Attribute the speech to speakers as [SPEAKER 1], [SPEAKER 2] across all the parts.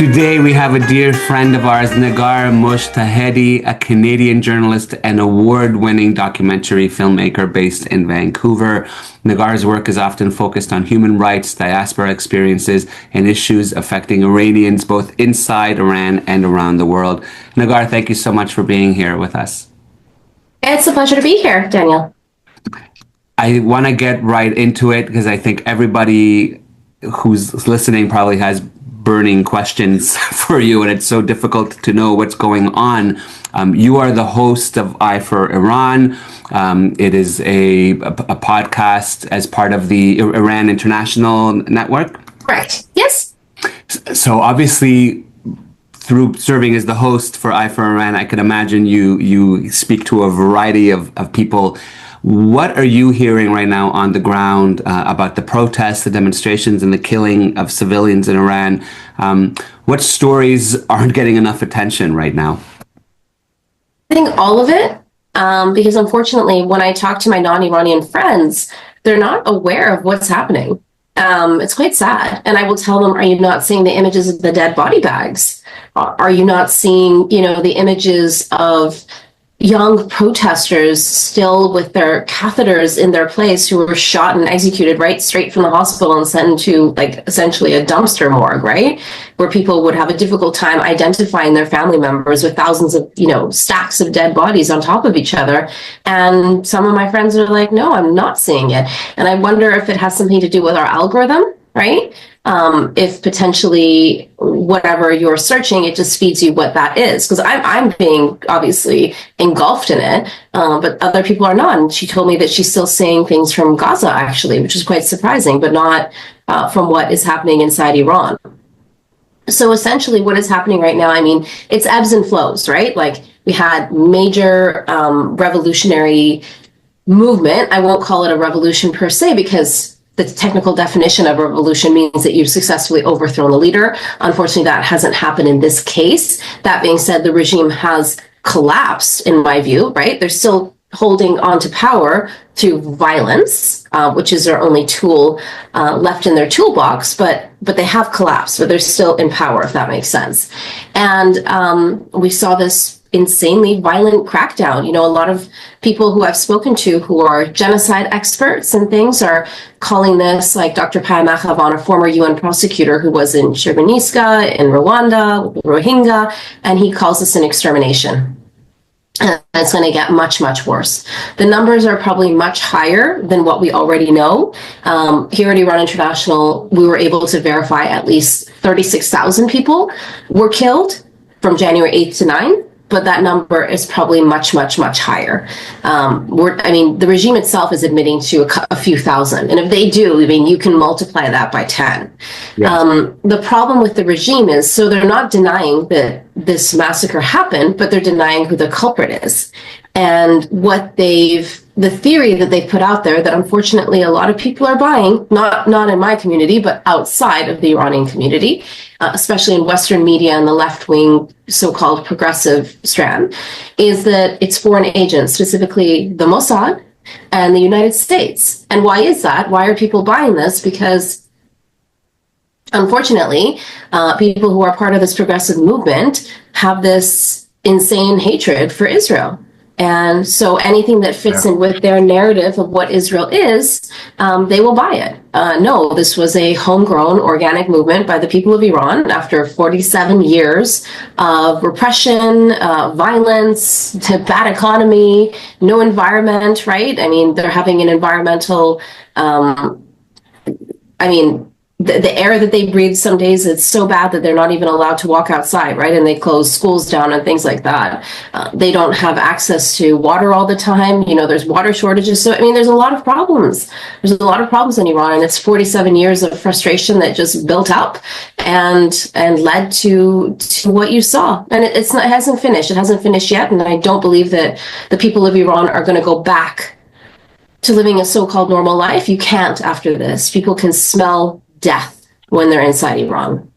[SPEAKER 1] Today we have a dear friend of ours, Negar Mojtahedi, a Canadian journalist and award-winning documentary filmmaker based in Vancouver. Negar's work is often focused on human rights, diaspora experiences, and issues affecting Iranians both inside Iran and around the world. Negar, thank you so much for being here with us.
[SPEAKER 2] It's a pleasure to be here, Daniel.
[SPEAKER 1] I want to get right into it because I think everybody who's listening probably has burning questions for you, and it's so difficult to know what's going on. You are the host of Eye for Iran. It is a podcast as part of the Iran International Network.
[SPEAKER 2] Correct. Yes.
[SPEAKER 1] So obviously, through serving as the host for Eye for Iran, I can imagine you speak to a variety of people. What are you hearing right now on the ground about the protests, the demonstrations, and the killing of civilians in Iran? What stories aren't getting enough attention right now?
[SPEAKER 2] I think all of it, because unfortunately, when I talk to my non-Iranian friends, they're not aware of what's happening. It's quite sad. And I will tell them, are you not seeing the images of the dead body bags? Are you not seeing, the images of young protesters still with their catheters in their place who were shot and executed right straight from the hospital and sent to essentially a dumpster morgue, right? Where people would have a difficult time identifying their family members with thousands of, stacks of dead bodies on top of each other. And some of my friends are like, no, I'm not seeing it. And I wonder if it has something to do with our algorithm, right? If potentially whatever you're searching, it just feeds you what that is. Because I'm being obviously engulfed in it, but other people are not. And she told me that she's still seeing things from Gaza, actually, which is quite surprising, but not from what is happening inside Iran. So essentially what is happening right now, it's ebbs and flows, right? Like we had major revolutionary movement. I won't call it a revolution per se, because the technical definition of a revolution means that you've successfully overthrown the leader. Unfortunately, that hasn't happened in this case. That being said, the regime has collapsed, in my view, right? They're still holding on to power through violence, which is their only tool left in their toolbox, but they have collapsed, but they're still in power, if that makes sense. And we saw this insanely violent crackdown. A lot of people who I've spoken to who are genocide experts and things are calling this, like Dr. Paya Mahavan, a former UN prosecutor who was in Srebrenica, in Rwanda, Rohingya, and he calls this an extermination. And it's going to get much, much worse. The numbers are probably much higher than what we already know. Here at Iran International, we were able to verify at least 36,000 people were killed from January 8th to 9th. But that number is probably much, much, much higher. The regime itself is admitting to a few thousand. And if they do, you can multiply that by 10. Yes. The problem with the regime is, so they're not denying that this massacre happened, but they're denying who the culprit is. And the theory that they've put out there that unfortunately a lot of people are buying, not in my community, but outside of the Iranian community, especially in Western media and the left-wing so-called progressive strand, is that it's foreign agents, specifically the Mossad and the United States. And why is that? Why are people buying this? Because unfortunately, people who are part of this progressive movement have this insane hatred for Israel. And so anything that fits in with their narrative of what Israel is, they will buy it. No, this was a homegrown organic movement by the people of Iran after 47 years of repression, violence, bad economy, no environment, right? They're having an environmental, the air that they breathe some days, it's so bad that they're not even allowed to walk outside, right? And they close schools down and things like that. They don't have access to water all the time. There's water shortages. So, there's a lot of problems. There's a lot of problems in Iran, and it's 47 years of frustration that just built up and led to what you saw. And it hasn't finished. It hasn't finished yet. And I don't believe that the people of Iran are going to go back to living a so-called normal life. You can't after this. People can smell death when they're inside Iran.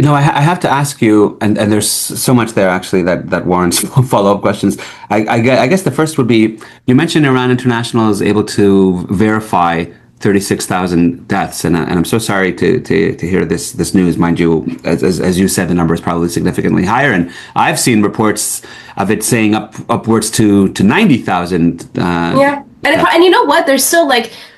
[SPEAKER 1] I have to ask you, and there's so much there actually that warrants follow-up questions. I guess the first would be, you mentioned Iran International is able to verify 36,000 deaths, and I'm so sorry to hear this news. Mind you, as you said, the number is probably significantly higher, and I've seen reports of it saying upwards to 90,000.
[SPEAKER 2] Yeah, and you know what? There's still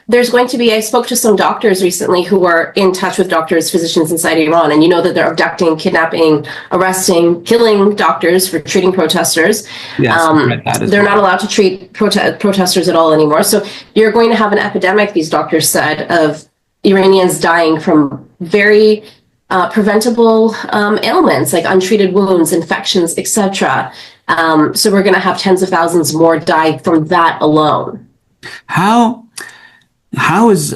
[SPEAKER 2] there's going to be. I spoke to some doctors recently who are in touch with physicians inside Iran, and you know that they're abducting, kidnapping, arresting, killing doctors for treating protesters.
[SPEAKER 1] Yes,
[SPEAKER 2] they're not allowed to treat protesters at all anymore. So you're going to have an epidemic, these doctors said, of Iranians dying from very preventable ailments like untreated wounds, infections, etc. So we're going to have tens of thousands more die from that alone.
[SPEAKER 1] How is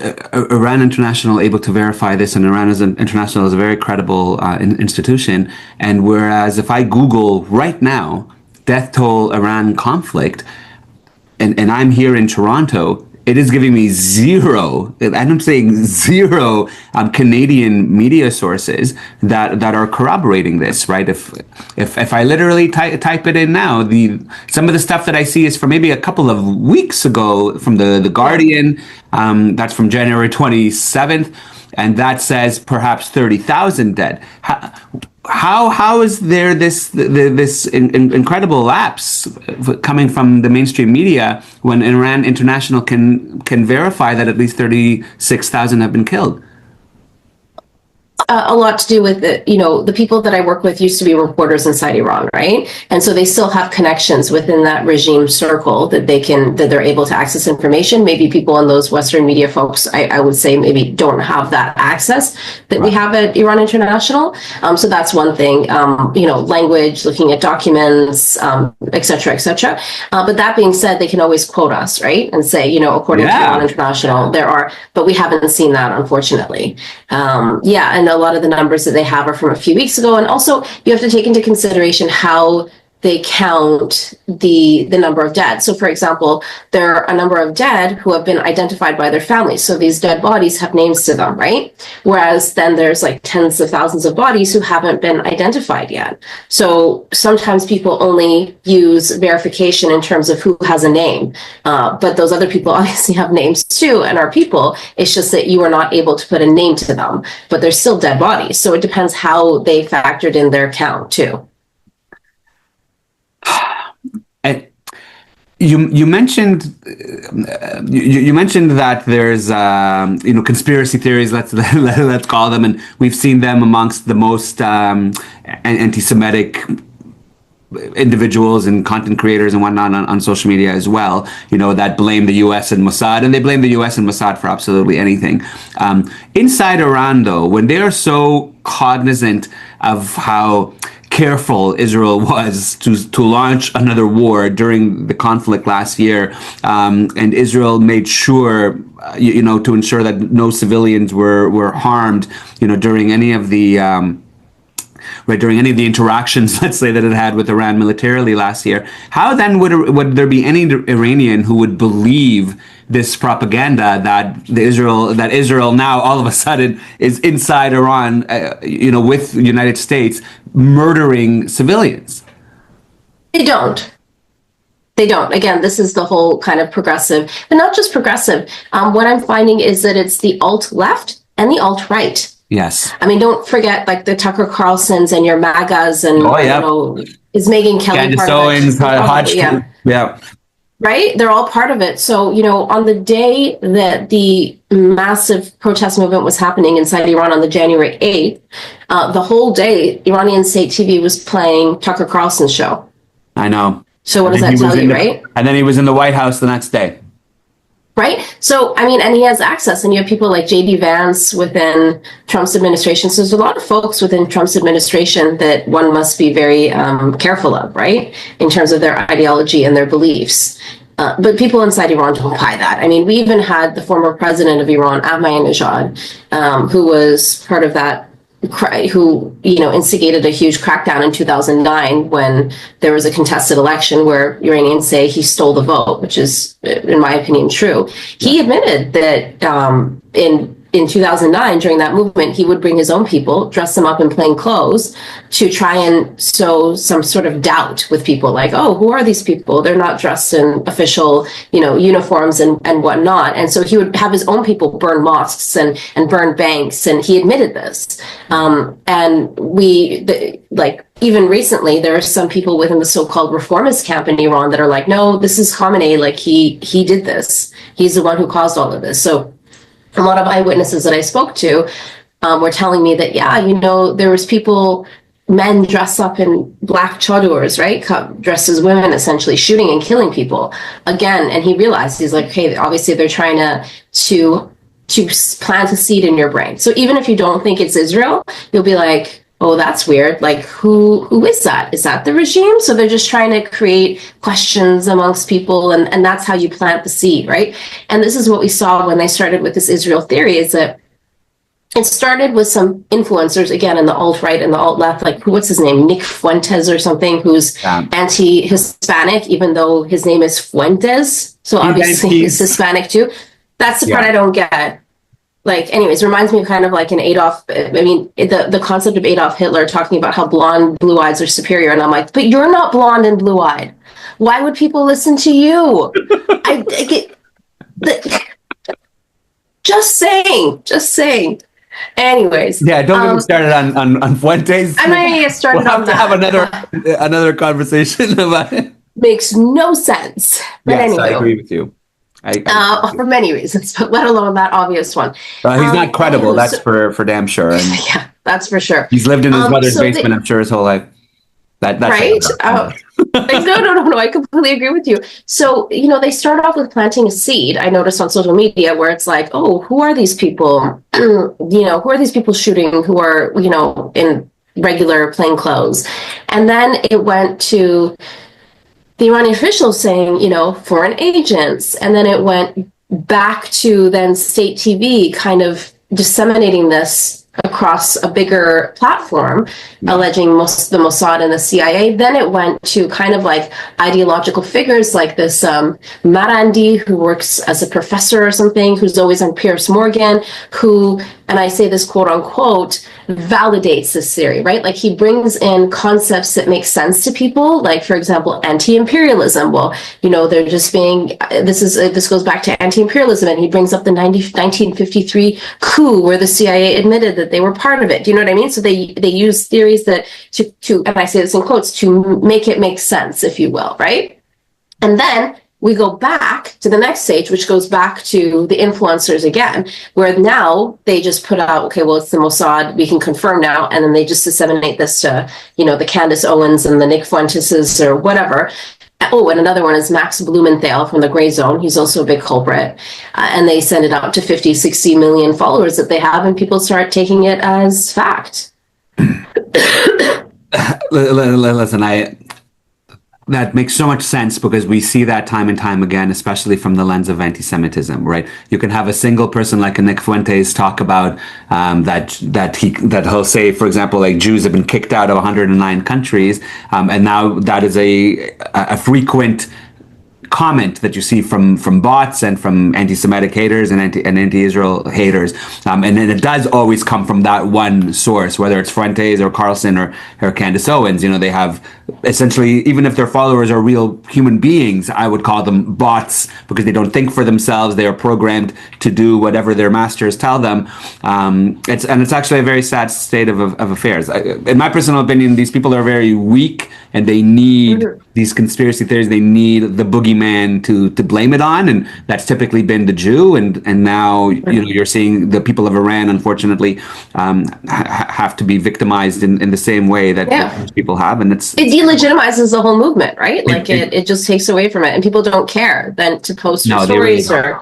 [SPEAKER 1] Iran International able to verify this? And Iran International is a very credible institution. And whereas if I Google right now, death toll Iran conflict, and I'm here in Toronto, it is giving me zero, and I'm saying zero Canadian media sources that are corroborating this, right? If I literally type it in now, some of the stuff that I see is from maybe a couple of weeks ago from the Guardian, that's from January 27th, and that says perhaps 30,000 dead. How is there this incredible lapse coming from the mainstream media when Iran International can verify that at least 36,000 have been killed?
[SPEAKER 2] A lot to do with the people that I work with used to be reporters inside Iran, right? And so they still have connections within that regime circle that they're able to access information. Maybe people in those Western media folks, I would say, maybe don't have that access that we have at Iran International. So that's one thing. Language, looking at documents, et cetera, et cetera. But that being said, they can always quote us, right? And say, according to Iran International, there are, but we haven't seen that, unfortunately. And a lot of the numbers that they have are from a few weeks ago. And also you have to take into consideration how they count the number of dead. So for example, there are a number of dead who have been identified by their families. So these dead bodies have names to them, right? Whereas then there's tens of thousands of bodies who haven't been identified yet. So sometimes people only use verification in terms of who has a name. But those other people obviously have names too and are people. It's just that you are not able to put a name to them, but they're still dead bodies. So it depends how they factored in their count too.
[SPEAKER 1] You mentioned that there's conspiracy theories, let's call them, and we've seen them amongst the most anti-Semitic individuals and content creators and whatnot on social media as well, that blame the US and Mossad, and they blame the US and Mossad for absolutely anything. Inside Iran, though, when they are so cognizant of how careful Israel was to launch another war during the conflict last year, and Israel made sure, to ensure that no civilians were harmed, during any of the during any of the interactions, let's say, that it had with Iran militarily last year. How then would there be any Iranian who would believe this propaganda that Israel now all of a sudden is inside Iran, with the United States murdering civilians?
[SPEAKER 2] They don't. Again, this is the whole kind of progressive, but not just progressive. What I'm finding is that it's the alt-left and the alt-right.
[SPEAKER 1] Yes.
[SPEAKER 2] I mean, don't forget the Tucker Carlsons and your MAGAs and, is Megyn Kelly part of it?
[SPEAKER 1] Yeah.
[SPEAKER 2] Right? They're all part of it. So, on the day that the massive protest movement was happening inside Iran on the January 8th, the whole day, Iranian state TV was playing Tucker Carlson's show.
[SPEAKER 1] I know.
[SPEAKER 2] So what does that tell you, right?
[SPEAKER 1] And then he was in the White House the next day.
[SPEAKER 2] Right? So, and he has access, and you have people like J.D. Vance within Trump's administration. So there's a lot of folks within Trump's administration that one must be very careful of, right? In terms of their ideology and their beliefs. But people inside Iran don't buy that. I mean, we even had the former president of Iran, Ahmadinejad, who was part of that, who, instigated a huge crackdown in 2009 when there was a contested election where Iranians say he stole the vote, which is, in my opinion, true. He admitted that in in 2009, during that movement, he would bring his own people, dress them up in plain clothes to try and sow some sort of doubt with people, like, oh, who are these people? They're not dressed in official, uniforms and whatnot. And so he would have his own people burn mosques and burn banks, and he admitted this. Even recently, there are some people within the so-called reformist camp in Iran that are like, no, this is Khamenei, like he did this. He's the one who caused all of this. So a lot of eyewitnesses that I spoke to were telling me that, there was people, men dressed up in black chadors, right? Dressed as women, essentially shooting and killing people again. And he realized, he's like, okay, obviously they're trying to plant a seed in your brain. So even if you don't think it's Israel, you'll be like, oh, that's weird. Like, who is that? Is that the regime? So they're just trying to create questions amongst people, and that's how you plant the seed, right? And this is what we saw when they started with this Israel theory, is that it started with some influencers, again, in the alt-right and the alt-left, like, what's his name? Nick Fuentes or something, who's anti-Hispanic, even though his name is Fuentes. So obviously he's Hispanic too. That's the part I don't get. Like, anyways, reminds me of kind of like an Adolf, the concept of Adolf Hitler talking about how blonde, blue eyes are superior. And I'm like, but you're not blonde and blue eyed. Why would people listen to you? Just saying. Anyways.
[SPEAKER 1] Yeah, don't get me started on Fuentes.
[SPEAKER 2] I'm not going to get started
[SPEAKER 1] we'll
[SPEAKER 2] on that.
[SPEAKER 1] Have another conversation about it.
[SPEAKER 2] Makes no sense. But
[SPEAKER 1] yes,
[SPEAKER 2] anyway.
[SPEAKER 1] I agree with you.
[SPEAKER 2] For many reasons, but let alone that obvious one.
[SPEAKER 1] He's not credible. That's for damn sure. And
[SPEAKER 2] yeah, that's for sure.
[SPEAKER 1] He's lived in his mother's basement, I'm sure, his whole life. That's
[SPEAKER 2] right? No. I completely agree with you. So, they start off with planting a seed. I noticed on social media where it's like, oh, who are these people? Who are these people shooting who are, in regular plain clothes? And then it went to the Iranian officials saying, foreign agents. And then it went back to then state TV kind of disseminating this across a bigger platform, alleging the Mossad and the CIA. Then it went to kind of like ideological figures like this Marandi, who works as a professor or something, who's always on Piers Morgan, who, and I say this quote unquote, validates this theory, right? Like, he brings in concepts that make sense to people, like, for example, anti-imperialism. Well, they're just being, this goes back to anti-imperialism, and he brings up the 1953 coup where the CIA admitted that they were part of it. Do you know what I mean? So they use theories that to, and I say this in quotes, to make it make sense, if you will, right? And then we go back to the next stage, which goes back to the influencers again, where now they just put out, okay, well, it's the Mossad, we can confirm now, and then they just disseminate this to, the Candace Owens and the Nick Fuenteses or whatever. Oh, and another one is Max Blumenthal from the Gray Zone. He's also a big culprit. And they send it out to 50, 60 million followers that they have, and people start taking it as fact.
[SPEAKER 1] Listen, that makes so much sense, because we see that time and time again, especially from the lens of anti-Semitism, right? You can have a single person like a Nick Fuentes talk about that he'll say, for example, like, Jews have been kicked out of 109 countries, and now that is a frequent comment that you see from bots and from anti-Semitic haters and anti-Israel haters, and then it does always come from that one source, whether it's Fuentes or Carlson or Candace Owens. They have essentially, even if their followers are real human beings, I would call them bots, because they don't think for themselves. They are programmed to do whatever their masters tell them. It's actually a very sad state of affairs. In my personal opinion, these people are very weak, and they need these conspiracy theories. They need the boogeyman to blame it on, and that's typically been the Jew. And now you're seeing the people of Iran, unfortunately, have to be victimized in the same way that those people have, and it
[SPEAKER 2] delegitimizes the whole movement, right? Like, it just takes away from it, and people don't care then to post stories or.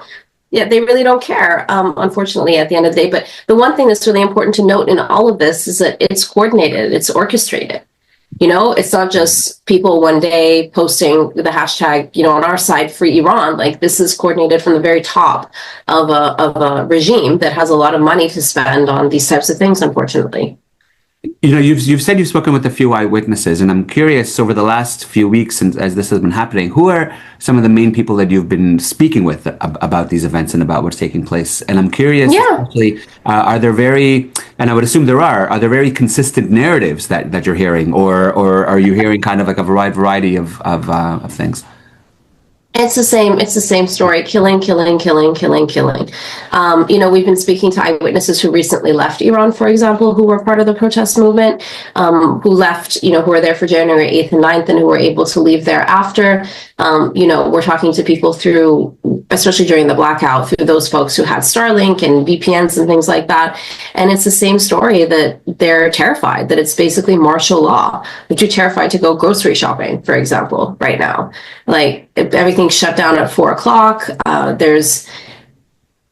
[SPEAKER 2] Yeah, they really don't care, unfortunately, at the end of the day. But the one thing that's really important to note in all of this is that it's coordinated, it's orchestrated. It's not just people one day posting the hashtag, on our side, Free Iran. Like, this is coordinated from the very top of a regime that has a lot of money to spend on these types of things, unfortunately.
[SPEAKER 1] You've said you've spoken with a few eyewitnesses, and I'm curious over the last few weeks, and as this has been happening, who are some of the main people that you've been speaking with about these events and about what's taking place? And I'm curious,
[SPEAKER 2] Yeah.
[SPEAKER 1] especially, are there and I would assume are there very consistent narratives that you're hearing, or are you hearing kind of like a variety of things?
[SPEAKER 2] It's the same story. Killing, killing, killing, killing, killing. We've been speaking to eyewitnesses who recently left Iran, for example, who were part of the protest movement, who left, who were there for January 8th and 9th and who were able to leave thereafter. We're talking to people through, especially during the blackout, through those folks who had Starlink and VPNs and things like that. And it's the same story that they're terrified, that it's basically martial law, that you're terrified to go grocery shopping, for example, right now. Like everything's shut down at 4 o'clock. There's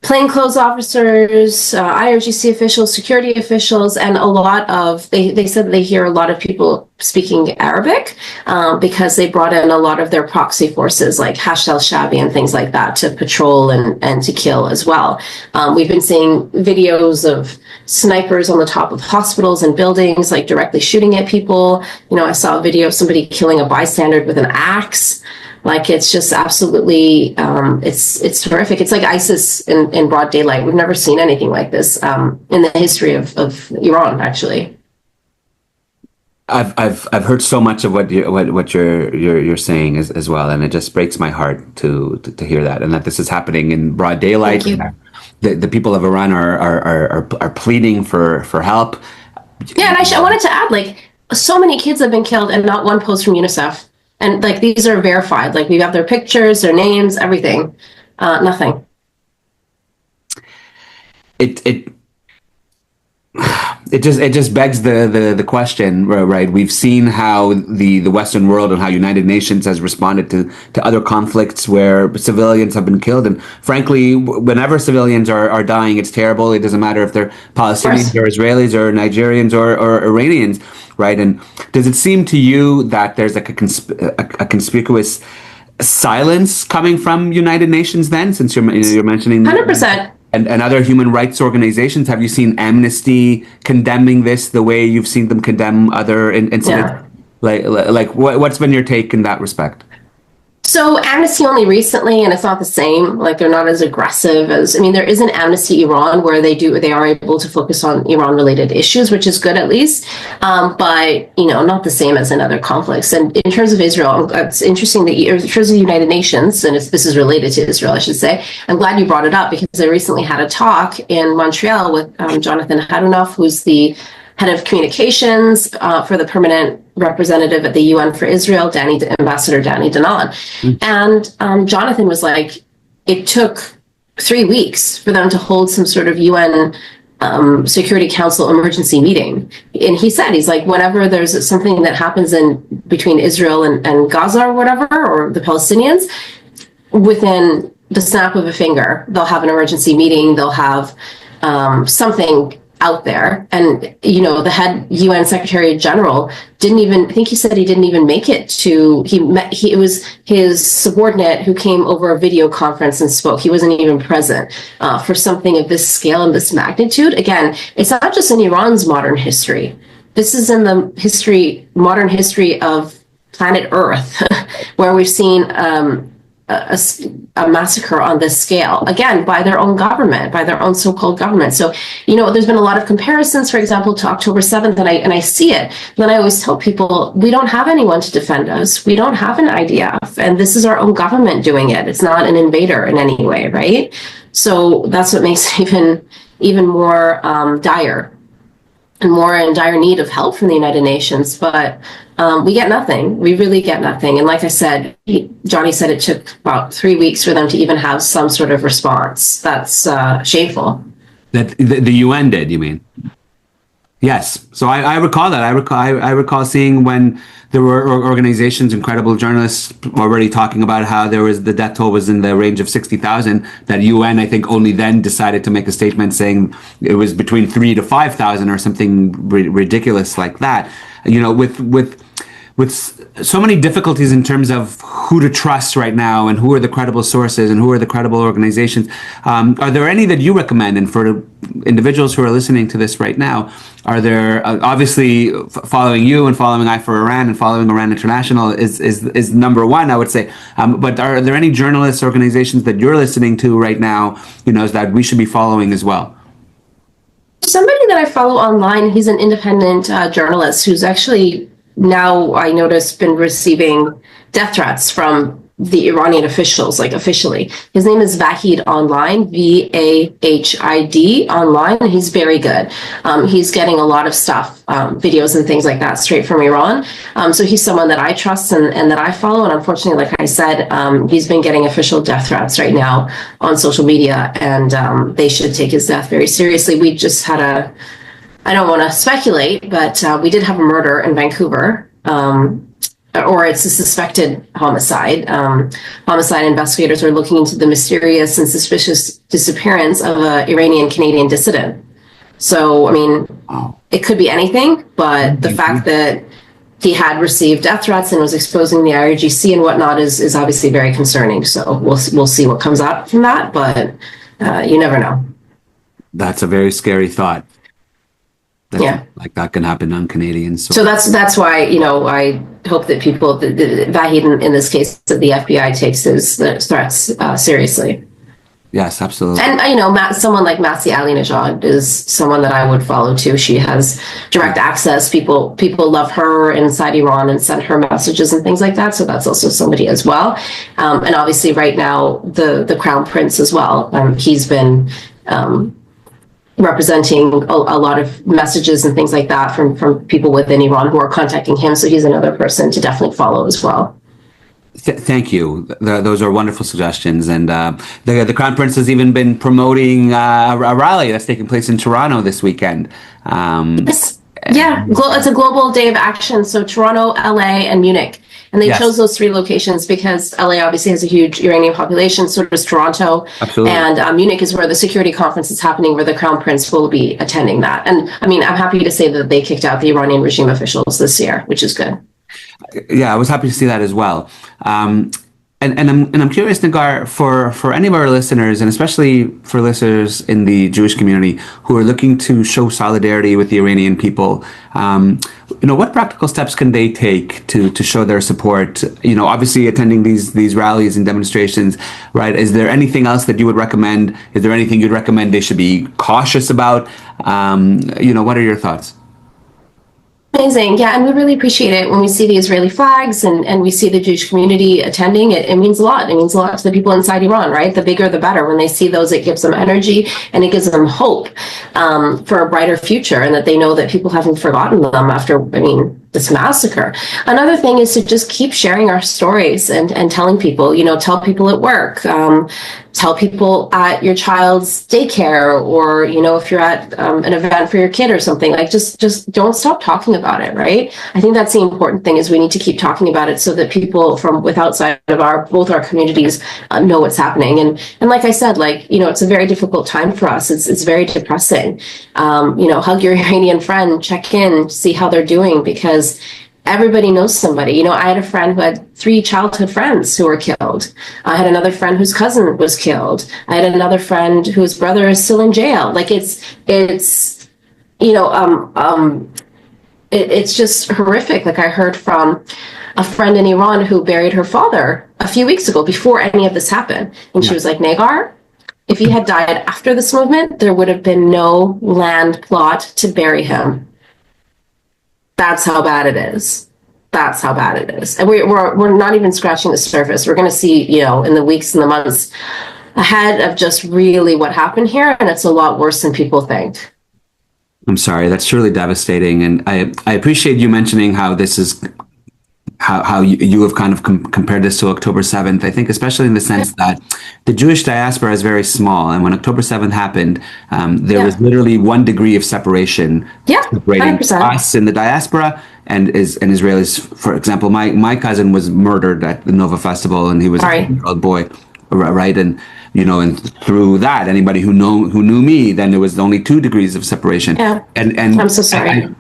[SPEAKER 2] plainclothes officers, IRGC officials, security officials, and a lot of, they said they hear a lot of people speaking Arabic because they brought in a lot of their proxy forces like Hashd al-Shabi and things like that to patrol and to kill as well. We've been seeing videos of snipers on the top of hospitals and buildings, like directly shooting at people. I saw a video of somebody killing a bystander with an axe. Like, it's just absolutely, it's horrific. It's like ISIS in broad daylight. We've never seen anything like this in the history of Iran, actually.
[SPEAKER 1] I've heard so much of what you're saying as well, and it just breaks my heart to hear that, and that this is happening in broad daylight.
[SPEAKER 2] Thank you.
[SPEAKER 1] The people of Iran are pleading for help.
[SPEAKER 2] Yeah, and I wanted to add, like, so many kids have been killed, and not one post from UNICEF. And like, these are verified. Like, we have their pictures, their names, everything. Nothing.
[SPEAKER 1] It just begs the question, right? We've seen how the Western world and how United Nations has responded to other conflicts where civilians have been killed, and frankly, whenever civilians are dying, it's terrible. It doesn't matter if they're Palestinians or Israelis or Nigerians or Iranians, right? And does it seem to you that there's like a conspicuous silence coming from United Nations then, since you're mentioning
[SPEAKER 2] 100%.
[SPEAKER 1] And other human rights organizations? Have you seen Amnesty condemning this the way you've seen them condemn other incidents?
[SPEAKER 2] Yeah.
[SPEAKER 1] Like what's been your take in that respect?
[SPEAKER 2] So Amnesty only recently, and it's not the same. Like, they're not as aggressive as, I mean, there is an Amnesty Iran where they are able to focus on Iran-related issues, which is good at least, but not the same as in other conflicts. And in terms of Israel, it's interesting that in terms of the United Nations, and this is related to Israel, I should say. I'm glad you brought it up because I recently had a talk in Montreal with Jonathan Harunoff, who's the head of communications for the permanent representative at the UN for Israel, Ambassador Danny Danon. And Jonathan was like, it took 3 weeks for them to hold some sort of UN Security Council emergency meeting. And he's like, whenever there's something that happens between Israel and Gaza or whatever, or the Palestinians, within the snap of a finger, they'll have an emergency meeting, they'll have something out there. And the head UN Secretary General I think he said he didn't even make it to, it was his subordinate who came over a video conference and spoke. He wasn't even present for something of this scale and this magnitude. Again, it's not just in Iran's modern history. This is in the modern history of planet Earth, where we've seen a massacre on this scale, again, by their own government, by their own so-called government. So, there's been a lot of comparisons, for example, to October 7th, and I see it. Then I always tell people, we don't have anyone to defend us. We don't have an IDF, and this is our own government doing it. It's not an invader in any way, right? So that's what makes it even more dire, and more in dire need of help from the United Nations. But we get nothing. We really get nothing. And like I said, Johnny said it took about 3 weeks for them to even have some sort of response. That's shameful.
[SPEAKER 1] That the UN did, you mean? Yes. So I recall that. I recall seeing when there were organizations, incredible journalists already talking about how the death toll was in the range of 60,000. That UN, I think, only then decided to make a statement saying it was between 3,000 to 5,000 or something ridiculous like that. With so many difficulties in terms of who to trust right now and who are the credible sources and who are the credible organizations, are there any that you recommend? And for individuals who are listening to this right now, are there obviously following you and following I for Iran and following Iran International is number one, I would say. But are there any journalists, organizations that you're listening to right now, that we should be following as well?
[SPEAKER 2] Somebody that I follow online, he's an independent journalist who's actually now, I noticed, been receiving death threats from the Iranian officials, like officially. His name is Vahid Online, Vahid Online, and he's very good. He's getting a lot of stuff, videos and things like that straight from Iran. So he's someone that I trust and that I follow. And unfortunately, like I said, he's been getting official death threats right now on social media, and they should take his death very seriously. We just had I don't want to speculate, but we did have a murder in Vancouver, or it's a suspected homicide. Homicide investigators are looking into the mysterious and suspicious disappearance of an Iranian-Canadian dissident. So, I mean, it could be anything, but the fact that he had received death threats and was exposing the IRGC and whatnot is obviously very concerning. So we'll see what comes out from that, but you never know.
[SPEAKER 1] That's a very scary thought. Like that can happen on Canadians.
[SPEAKER 2] So that's why, I hope that people, Vahid in this case, that the FBI takes his threats seriously.
[SPEAKER 1] Yes, absolutely.
[SPEAKER 2] And, someone like Masih Alinejad is someone that I would follow too. She has direct access. People love her inside Iran and send her messages and things like that. So that's also somebody as well. And obviously right now, the Crown Prince as well. He's been representing a lot of messages and things like that from people within Iran who are contacting him. So he's another person to definitely follow as well.
[SPEAKER 1] Thank you. Those are wonderful suggestions. And the Crown Prince has even been promoting a rally that's taking place in Toronto this weekend.
[SPEAKER 2] It's a global day of action. So Toronto, LA, and Munich. And they chose those three locations because LA obviously has a huge Iranian population, so does Toronto.
[SPEAKER 1] Absolutely.
[SPEAKER 2] And Munich is where the security conference is happening, where the Crown Prince will be attending that. And I mean, I'm happy to say that they kicked out the Iranian regime officials this year, which is good.
[SPEAKER 1] Yeah, I was happy to see that as well. And I'm curious, Negar, for any of our listeners, and especially for listeners in the Jewish community who are looking to show solidarity with the Iranian people, what practical steps can they take to show their support? Obviously attending these rallies and demonstrations, right? Is there anything else that you would recommend? Is there anything you'd recommend they should be cautious about? What are your thoughts?
[SPEAKER 2] Amazing. Yeah, and we really appreciate it when we see the Israeli flags and we see the Jewish community attending. It means a lot. It means a lot to the people inside Iran, right? The bigger, the better. When they see those, it gives them energy and it gives them hope for a brighter future, and that they know that people haven't forgotten them after, this massacre. Another thing is to just keep sharing our stories and telling people, tell people at work, tell people at your child's daycare, or, if you're at an event for your kid or something, like just don't stop talking about it, right? I think that's the important thing, is we need to keep talking about it so that people from outside of both our communities know what's happening. And like I said, it's a very difficult time for us. It's very depressing. Hug your Iranian friend, check in, see how they're doing, because everybody knows somebody. I had a friend who had 3 childhood friends who were killed. I had another friend whose cousin was killed. I had another friend whose brother is still in jail. It's just horrific. Like, I heard from a friend in Iran who buried her father a few weeks ago before any of this happened. And she was like, Negar, if he had died after this movement, there would have been no land plot to bury him. That's how bad it is. That's how bad it is. And we're not even scratching the surface. We're going to see, in the weeks and the months ahead of just really what happened here. And it's a lot worse than people think.
[SPEAKER 1] I'm sorry. That's truly devastating. And I appreciate you mentioning how this is, how you have kind of compared this to October 7th. I think especially in the sense that the Jewish diaspora is very small. And when October 7th happened, there was literally 1 degree of separation separating
[SPEAKER 2] 100%.
[SPEAKER 1] us in the diaspora and Israelis. For example, my cousin was murdered at the Nova Festival, and he was a 10-year-old boy, right? And and through that, anybody who knew me, then there was only 2 degrees of separation.
[SPEAKER 2] Yeah.
[SPEAKER 1] And
[SPEAKER 2] I'm so sorry.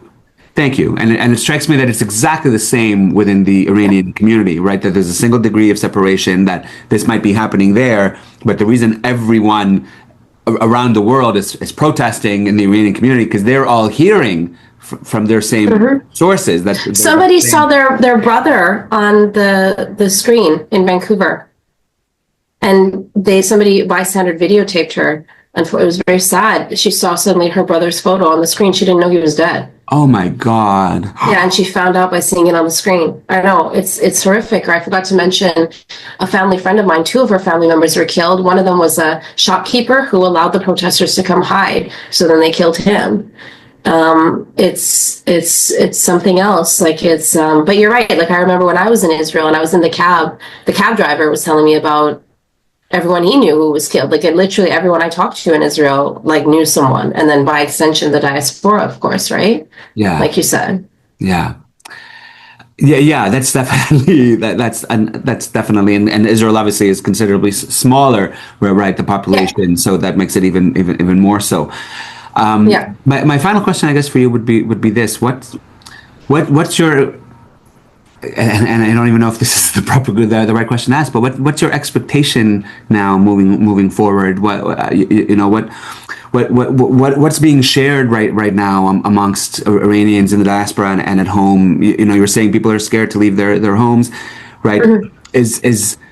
[SPEAKER 1] Thank you. And it strikes me that it's exactly the same within the Iranian community, right? That there's a single degree of separation, that this might be happening there, but the reason everyone around the world is protesting in the Iranian community, because they're all hearing from their same sources that
[SPEAKER 2] somebody saw their brother on the screen in Vancouver, and somebody bystander videotaped her, and it was very sad. She saw suddenly her brother's photo on the screen. She didn't know he was dead.
[SPEAKER 1] Oh my God.
[SPEAKER 2] Yeah, and she found out by seeing it on the screen. I know, it's horrific. I forgot to mention a family friend of mine, two of her family members were killed. One of them was a shopkeeper who allowed the protesters to come hide, so then they killed him. It's something else. Like but you're right. Like I remember when I was in Israel and I was in the cab driver was telling me about everyone he knew who was killed. Like literally everyone I talked to in Israel, like knew someone. And then by extension, the diaspora, of course, right?
[SPEAKER 1] Yeah.
[SPEAKER 2] Like you said.
[SPEAKER 1] Yeah. Yeah, that's definitely that's definitely, and Israel obviously is considerably smaller, right? The population, yeah. So that makes it even more so. Yeah. My final question, I guess, for you would be this: what's your, and I don't even know if this is the right question to ask, but what's your expectation now moving forward? What's being shared right now amongst Iranians in the diaspora and at home? You were saying people are scared to leave their homes, right? Mm-hmm.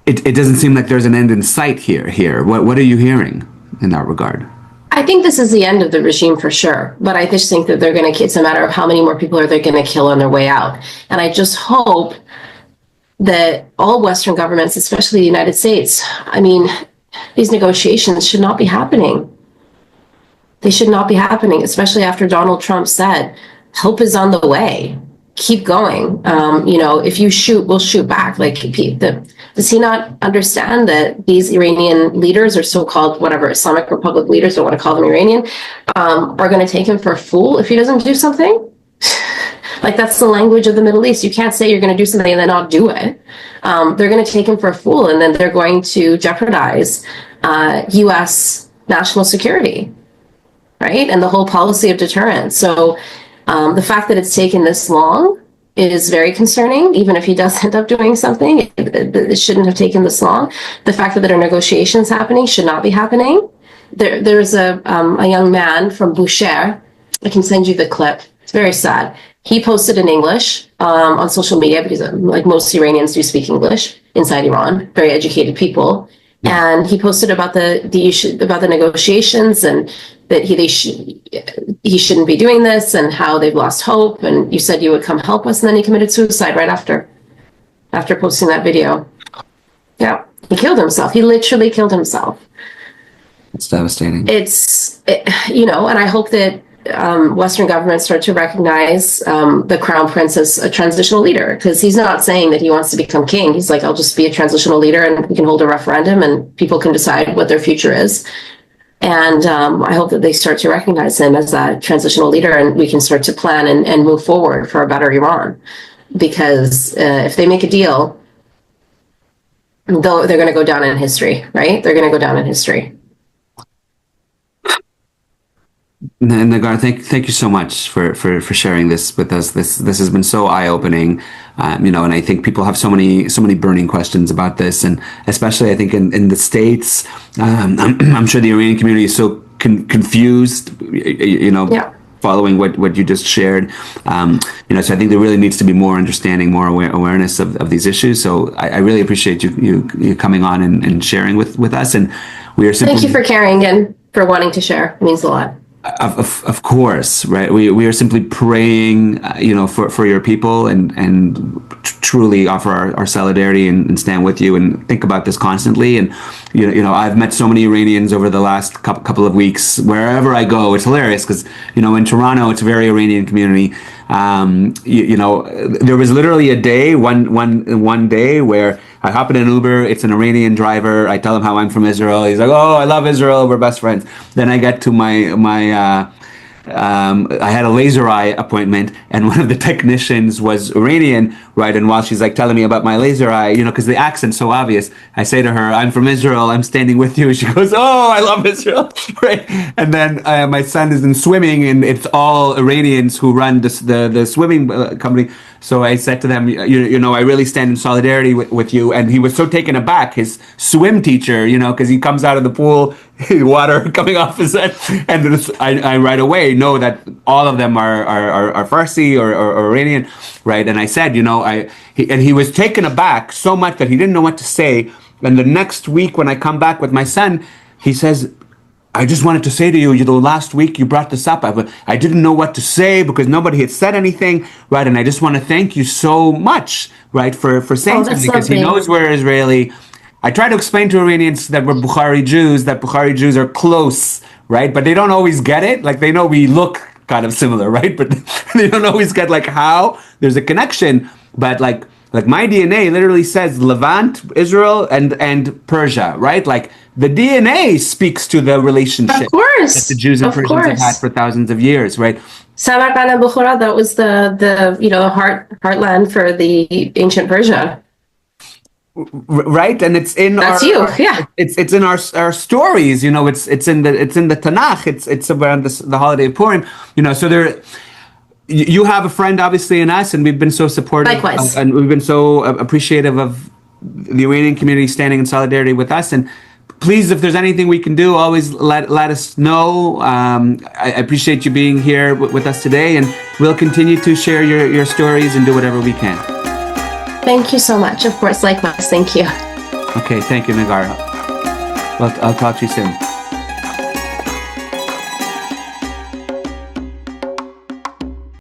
[SPEAKER 1] It doesn't seem like there's an end in sight here. What are you hearing in that regard?
[SPEAKER 2] I think this is the end of the regime for sure, but I just think that it's a matter of how many more people are they going to kill on their way out. And I just hope that all Western governments, especially the United States, I mean, these negotiations should not be happening. They should not be happening, especially after Donald Trump said, help is on the way. Keep going. If you shoot, we'll shoot back. Like, does he not understand that these Iranian leaders, or so-called whatever Islamic Republic leaders, don't want to call them Iranian, are going to take him for a fool if he doesn't do something? Like, that's the language of the Middle East. You can't say you're going to do something and then not do it. They're going to take him for a fool, and then they're going to jeopardize U.S. national security, right? And the whole policy of deterrence. So the fact that it's taken this long is very concerning. Even if he does end up doing something, it shouldn't have taken this long. The fact that there are negotiations happening should not be happening. There's a young man from Bushehr. I can send you the clip. It's very sad. He posted in English on social media, because like most Iranians do speak English inside Iran, very educated people. Yeah. And he posted about the issue, about the negotiations, and that he shouldn't be doing this, and how they've lost hope. And you said you would come help us, and then he committed suicide right after posting that video. Yeah, he killed himself. He literally killed himself.
[SPEAKER 1] It's devastating.
[SPEAKER 2] And I hope that Western governments start to recognize the Crown Prince as a transitional leader, because he's not saying that he wants to become king. He's like, I'll just be a transitional leader, and we can hold a referendum and people can decide what their future is. And I hope that they start to recognize him as a transitional leader, and we can start to plan and move forward for a better Iran. Because if they make a deal, they're going to go down in history, right? They're going to go down in history.
[SPEAKER 1] Negar, thank you so much for sharing this with us. This has been so eye-opening, and I think people have so many burning questions about this, and especially I think in the States, I'm sure the Iranian community is so confused, yeah. Following what you just shared, so I think there really needs to be more understanding, more awareness of these issues. So I really appreciate you coming on and sharing with us, and we are simply...
[SPEAKER 2] Thank you for caring and for wanting to share. It means a lot.
[SPEAKER 1] Of course, right? We are simply praying, for your people, and truly offer our solidarity and stand with you, and think about this constantly. And I've met so many Iranians over the last couple of weeks. Wherever I go, it's hilarious because in Toronto, it's a very Iranian community. There was literally a day, one day where I hop in an Uber, it's an Iranian driver, I tell him how I'm from Israel, he's like, oh, I love Israel, we're best friends. Then I get to my I had a laser eye appointment, and one of the technicians was Iranian, right? And while she's like telling me about my laser eye, because the accent's so obvious, I say to her, "I'm from Israel. I'm standing with you." She goes, "Oh, I love Israel," right? And then my son is in swimming, and it's all Iranians who run the swimming company. So I said to them, I really stand in solidarity with you. And he was so taken aback, his swim teacher, because he comes out of the pool, water coming off his head. And I right away know that all of them are Farsi or Iranian, right? And I said, he was taken aback so much that he didn't know what to say. And the next week when I come back with my son, he says, "I just wanted to say to you, last week you brought this up. I didn't know what to say because nobody had said anything, right? And I just want to thank you so much, right, for saying something because he knows we're Israeli." I try to explain to Iranians that we're Bukhari Jews are close, right? But they don't always get it. Like they know we look kind of similar, right? But they don't always get like how there's a connection. But like my DNA literally says Levant, Israel, and Persia, right? Like the DNA speaks to the relationship that the Jews and Persians have had for thousands of years, right?
[SPEAKER 2] Samarkand and Bukhara, that was the heartland for the ancient Persia.
[SPEAKER 1] Right, and it's in it's in our stories. It's in the Tanakh. It's around the holiday of Purim. So there. You have a friend, obviously, in us, and we've been so supportive.
[SPEAKER 2] Likewise.
[SPEAKER 1] And we've been so appreciative of the Iranian community standing in solidarity with us. And please, if there's anything we can do, always let us know. I appreciate you being here with us today, and we'll continue to share your stories and do whatever we can.
[SPEAKER 2] Thank you so much. Of course, likewise. Thank you.
[SPEAKER 1] Okay, thank you, Negar. Well, I'll talk to you soon.